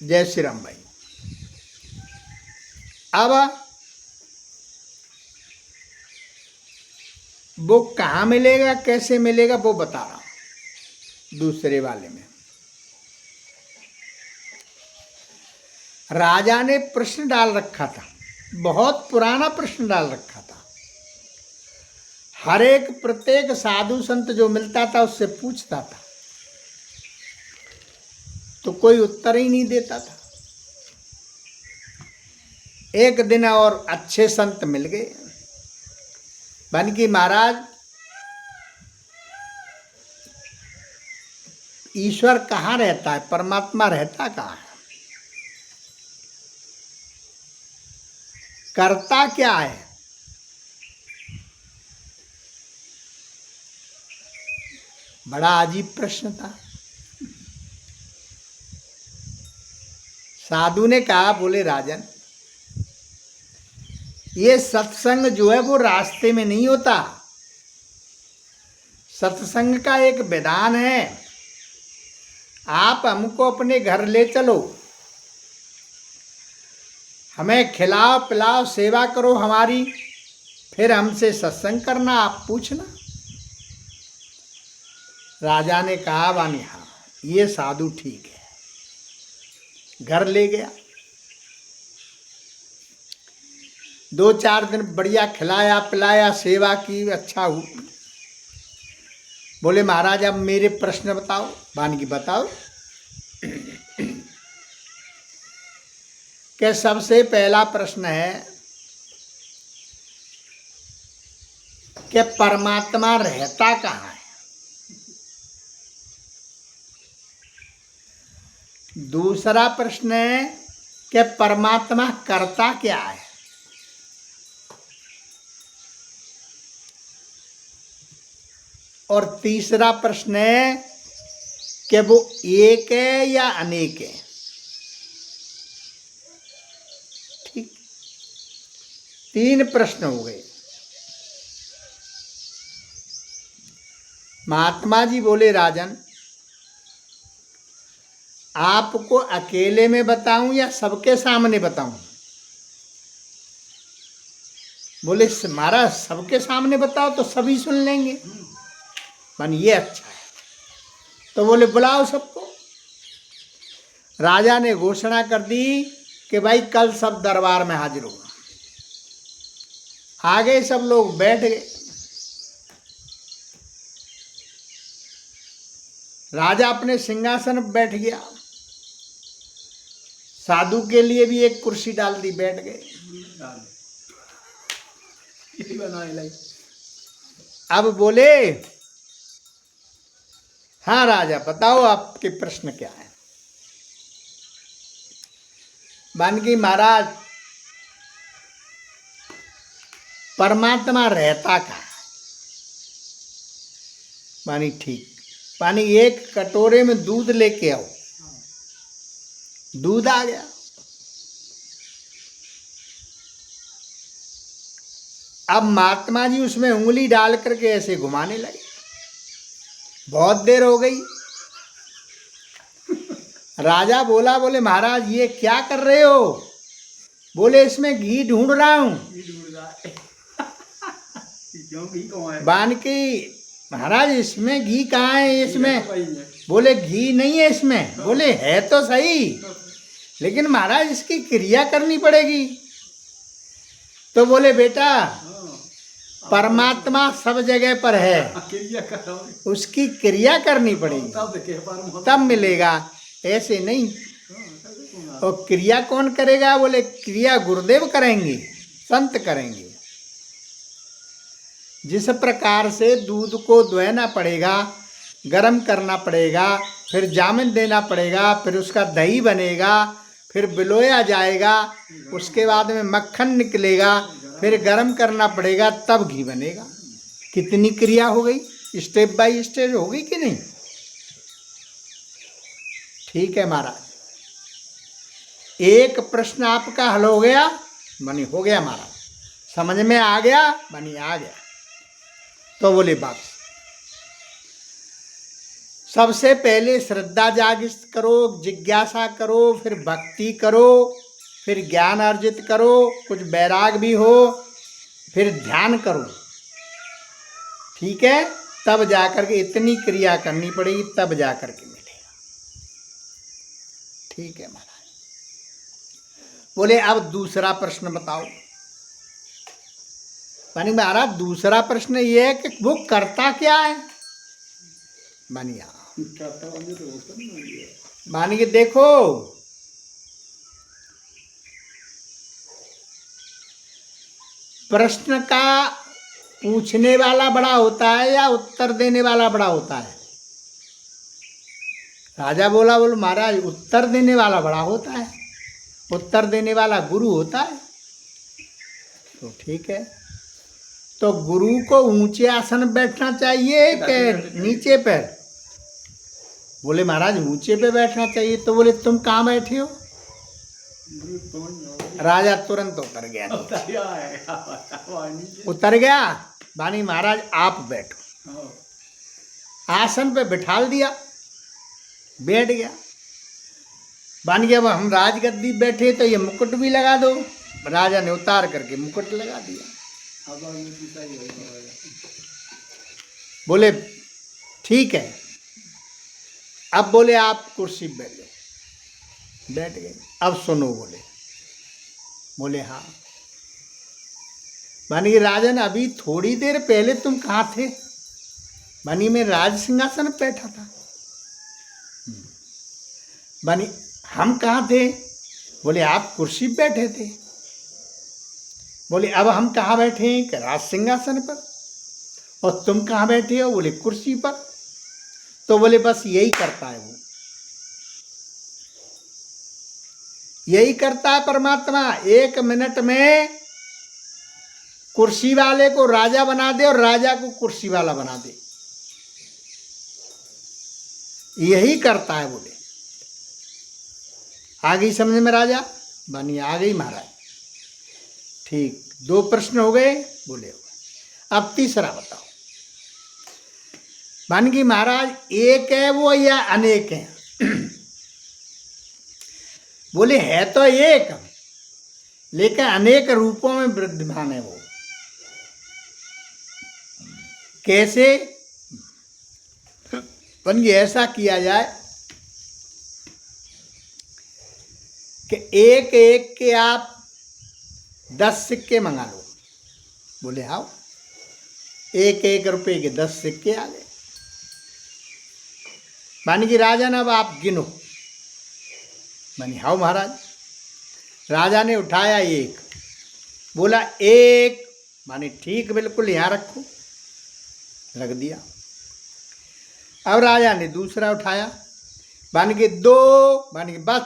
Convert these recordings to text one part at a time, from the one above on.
जय श्री राम भाई। अब वो कहाँ मिलेगा, कैसे मिलेगा, वो बता रहा हूं। दूसरे वाले में राजा ने प्रश्न डाल रखा था, बहुत पुराना प्रश्न डाल रखा था। हर एक प्रत्येक साधु संत जो मिलता था उससे पूछता था, तो कोई उत्तर ही नहीं देता था। एक दिन और अच्छे संत मिल गए। बनकी महाराज, ईश्वर कहाँ रहता है, परमात्मा रहता कहाँ है, करता क्या है? बड़ा अजीब प्रश्न था। साधु ने कहा, बोले राजन, ये सत्संग जो है वो रास्ते में नहीं होता। सत्संग का एक विधान है। आप हमको अपने घर ले चलो, हमें खिलाओ पिलाओ, सेवा करो हमारी, फिर हमसे सत्संग करना, आप पूछना। राजा ने कहा, वानी हाँ, ये साधु ठीक है। घर ले गया, 2-4 दिन बढ़िया खिलाया पिलाया, सेवा की, अच्छा हुआ। बोले महाराज अब मेरे प्रश्न बताओ। वानी बताओ। कि सबसे पहला प्रश्न है कि परमात्मा रहता कहाँ है। दूसरा प्रश्न है कि परमात्मा करता क्या है। और तीसरा प्रश्न है कि वो एक है या अनेक है। ठीक, 3 प्रश्न हो गए। महात्मा जी बोले, राजन आपको अकेले में बताऊं या सबके सामने बताऊं? बोले महाराज सबके सामने बताओ तो सभी सुन लेंगे। मन ये अच्छा है। तो बोले बुलाओ सबको। राजा ने घोषणा कर दी कि भाई कल सब दरबार में हाजिर होगा। आ गए सब लोग, बैठ गए। राजा अपने सिंहासन पर बैठ गया। साधु के लिए भी एक कुर्सी डाल दी, बैठ गए। अब बोले, हाँ राजा बताओ आपके प्रश्न क्या है। बनकी महाराज, परमात्मा रहता कहाँ है? मानी ठीक। पानी एक कटोरे में दूध लेके आओ। दूध आ गया। अब महात्मा जी उसमें उंगली डाल करके ऐसे घुमाने लगे। बहुत देर हो गई। राजा बोला, बोले महाराज ये क्या कर रहे हो? बोले इसमें घी ढूंढ रहा हूं। बानकी महाराज इसमें घी कहाँ है? इसमें बोले घी नहीं है इसमें। बोले है तो सही, लेकिन महाराज इसकी क्रिया करनी पड़ेगी। तो बोले बेटा परमात्मा सब जगह पर है, उसकी क्रिया करनी पड़ेगी तब मिलेगा, ऐसे नहीं। और क्रिया कौन करेगा? बोले क्रिया गुरुदेव करेंगे, संत करेंगे। जिस प्रकार से दूध को दुहना पड़ेगा, गरम करना पड़ेगा, फिर जामिन देना पड़ेगा, फिर उसका दही बनेगा, फिर बिलोया जाएगा, उसके बाद में मक्खन निकलेगा, फिर गरम करना पड़ेगा, तब घी बनेगा। कितनी क्रिया हो गई, स्टेप बाय स्टेप हो गई कि नहीं? ठीक है महाराज, एक प्रश्न आपका हल हो गया। बनी हो गया महाराज, समझ में आ गया? बनी आ गया। तो बोले बस सबसे पहले श्रद्धा जागृत करो, जिज्ञासा करो, फिर भक्ति करो, फिर ज्ञान अर्जित करो, कुछ वैराग भी हो, फिर ध्यान करो। ठीक है, तब जाकर के इतनी क्रिया करनी पड़ेगी, तब जाकर के मिलेगा। ठीक है महाराज। बोले अब दूसरा प्रश्न बताओ। मानी महाराज दूसरा प्रश्न ये है कि वो करता क्या है। मानिया मानी कि देखो, प्रश्न का पूछने वाला बड़ा होता है या उत्तर देने वाला बड़ा होता है। राजा बोला, बोलो महाराज उत्तर देने वाला बड़ा होता है, उत्तर देने वाला गुरु होता है। तो ठीक है, तो गुरु को ऊंचे आसन बैठना चाहिए कि नीचे पे। बोले महाराज ऊंचे पे बैठना चाहिए। तो बोले तुम कहाँ बैठे हो। राजा तुरंत उतर गया, उतर गया। बानी महाराज आप बैठो। आसन पे बिठाल दिया, बैठ गया। बानी अब हम राजगद्दी बैठे तो ये मुकुट भी लगा दो। राजा ने उतार करके मुकुट लगा दिया। बोले ठीक है, अब बोले आप कुर्सी पे बैठ लो। बैठ गए। अब सुनो। बोले हाँ। मानी राजन अभी थोड़ी देर पहले तुम कहाँ थे। मानी मैं राज सिंहासन पे बैठा था। मानी हम कहाँ थे। बोले आप कुर्सी पे बैठे थे। बोले अब हम कहाँ बैठे हैं। राज सिंहासन पर। और तुम कहाँ बैठे हो। बोले कुर्सी पर। तो बोले बस यही करता है, वो यही करता है परमात्मा। 1 मिनट में कुर्सी वाले को राजा बना दे और राजा को कुर्सी वाला बना दे, यही करता है। बोले आ गई समझ में राजा। बनी आ गई महाराज। ठीक, 2 प्रश्न हो गए। बोले अब तीसरा बताओ। बन गई महाराज एक है वो या अनेक है। बोले है तो एक, लेकिन अनेक रूपों में विद्यमान है। वो कैसे। बन गई ऐसा किया जाए कि एक एक के आप 10 सिक्के मंगा लो। बोले हाँ। 1-1 रुपए के 10 सिक्के आ गए। मानी कि राजन अब आप गिनो। मानी हाँ महाराज। राजा ने उठाया 1, बोला 1। मानी ठीक बिल्कुल यहाँ रखो, रख दिया। अब राजा ने दूसरा उठाया। मानी कि 2। मानी कि बस।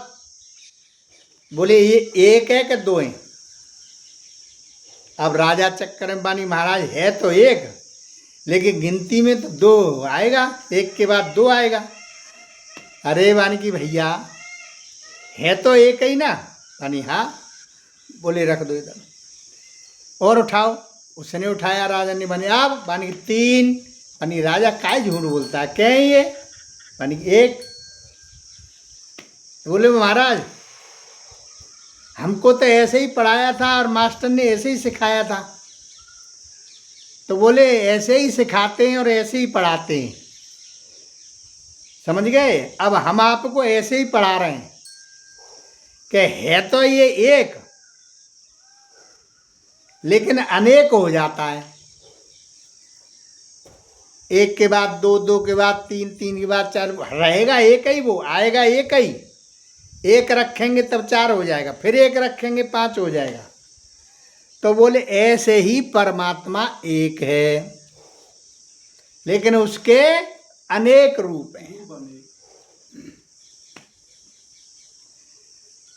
बोले ये 1 है कि 2 है। अब राजा चक्कर में। बानी महाराज है तो 1, लेकिन गिनती में तो 2 आएगा, 1 के बाद 2 आएगा। अरे बानी की भैया है तो 1 ही ना। बानी हाँ। बोले रख दो इधर और उठाओ। उसने उठाया राजा ने। बानी अब। बानी 3। बानी राजा काय झूठ बोलता है, क्या है ये। बानी 1। बोले महाराज हमको तो ऐसे ही पढ़ाया था और मास्टर ने ऐसे ही सिखाया था। तो बोले ऐसे ही सिखाते हैं और ऐसे ही पढ़ाते हैं, समझ गए। अब हम आपको ऐसे ही पढ़ा रहे हैं कि है तो ये 1, लेकिन अनेक हो जाता है। 1 के बाद 2, 2 के बाद 3, 3 के बाद 4, रहेगा 1 ही। वो आएगा 1 ही। 1 रखेंगे तब 4 हो जाएगा, फिर 1 रखेंगे 5 हो जाएगा। तो बोले ऐसे ही परमात्मा 1 है, लेकिन उसके अनेक रूप हैं।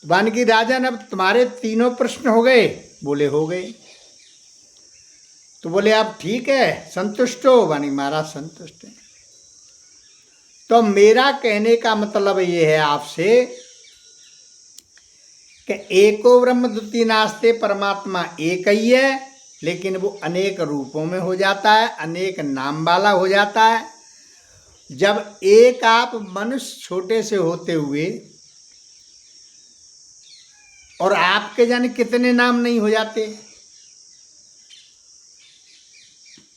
वानगी राजन अब तुम्हारे 3 प्रश्न हो गए। बोले हो गए। तो बोले आप ठीक है, संतुष्ट हो। वानी महाराज संतुष्ट है। तो मेरा कहने का मतलब ये है आपसे कि एको ब्रह्म द्वितीय नास्ते, परमात्मा 1 ही है, लेकिन वो अनेक रूपों में हो जाता है, अनेक नाम वाला हो जाता है। जब एक आप मनुष्य छोटे से होते हुए और आपके जाने कितने नाम नहीं हो जाते।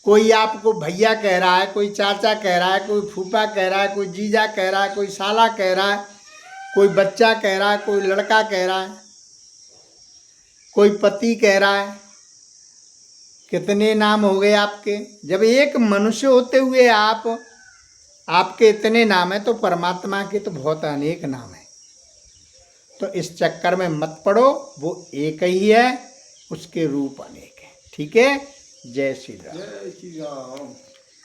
कोई आपको भैया कह रहा है, कोई चाचा कह रहा है, कोई फूफा कह रहा है, कोई जीजा कह रहा है, कोई साला कह रहा है, कोई बच्चा कह रहा है, कोई लड़का कह रहा है, कोई पति कह रहा है। कितने नाम हो गए आपके। जब एक मनुष्य होते हुए आपके इतने नाम है, तो परमात्मा के तो बहुत अनेक नाम है। तो इस चक्कर में मत पड़ो, वो एक ही है, उसके रूप अनेक है। ठीक है। जय श्री राम। जय श्री राम।